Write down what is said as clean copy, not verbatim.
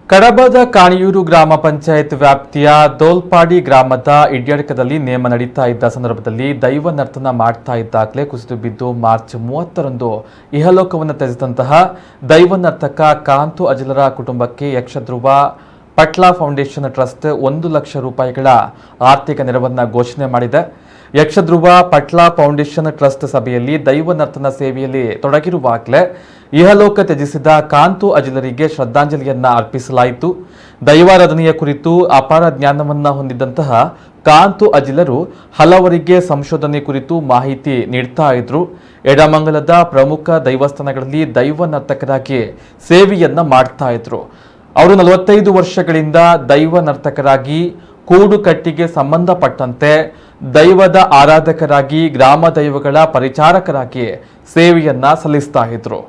ಕಡಬದ ಕಾಣಿಯೂರು ಗ್ರಾಮ ಪಂಚಾಯತ್ ವ್ಯಾಪ್ತಿಯ ದೋಲ್ಪಾಡಿ ಗ್ರಾಮದ ಇಡ್ಯಡ್ಕದಲ್ಲಿ ನೇಮ ನಡೀತಾ ಇದ್ದ ಸಂದರ್ಭದಲ್ಲಿ ದೈವ ನರ್ತನ ಮಾಡ್ತಾ ಇದ್ದಾಗಲೇ ಕುಸಿದು ಬಿದ್ದು ಮಾರ್ಚ್ 30ರಂದು ಇಹಲೋಕವನ್ನು ತ್ಯಜಿಸಿದಂತಹ ದೈವ ನರ್ತಕ ಕಾಂತು ಅಜಲರ ಕುಟುಂಬಕ್ಕೆ ಯಕ್ಷಧ್ರುವ ಪಟ್ಲ ಫೌಂಡೇಶನ್ ಟ್ರಸ್ಟ್ 1 ಲಕ್ಷ ರೂಪಾಯಿಗಳ ಆರ್ಥಿಕ ನೆರವನ್ನು ಘೋಷಣೆ ಮಾಡಿದೆ. ಯಕ್ಷಧ್ರುವ ಪಟ್ಲ ಫೌಂಡೇಶನ್ ಟ್ರಸ್ಟ್ ಸಭೆಯಲ್ಲಿ ದೈವ ನರ್ತನ ಸೇವೆಯಲ್ಲಿ ತೊಡಗಿರುವಾಗಲೇ ಇಹಲೋಕ ತ್ಯಜಿಸಿದ ಕಾಂತು ಅಜಲರಿಗೆ ಶ್ರದ್ಧಾಂಜಲಿಯನ್ನ ಅರ್ಪಿಸಲಾಯಿತು. ದೈವಾರಾಧನೆಯ ಕುರಿತು ಅಪಾರ ಜ್ಞಾನವನ್ನ ಹೊಂದಿದ್ದಂತಹ ಕಾಂತು ಅಜಲರು ಹಲವರಿಗೆ ಸಂಶೋಧನೆ ಕುರಿತು ಮಾಹಿತಿ ನೀಡ್ತಾ ಇದ್ರು. ಎಡಮಂಗಲದ ಪ್ರಮುಖ ದೈವಸ್ಥಾನಗಳಲ್ಲಿ ದೈವ ನರ್ತಕರಾಗಿ ಸೇವೆಯನ್ನ ಮಾಡ್ತಾ ಇದ್ರು. ಅವರು 45 ವರ್ಷಗಳಿಂದ ದೈವ ನರ್ತಕರಾಗಿ ಕೂಡುಕಟ್ಟಿಗೆ ಸಂಬಂಧಪಟ್ಟಂತೆ ದೈವದ ಆರಾಧಕರಾಗಿ ಗ್ರಾಮ ದೈವಗಳ ಪರಿಚಾರಕರಾಗಿ ಸೇವೆಯನ್ನ ಸಲ್ಲಿಸ್ತಾ ಇದ್ರು.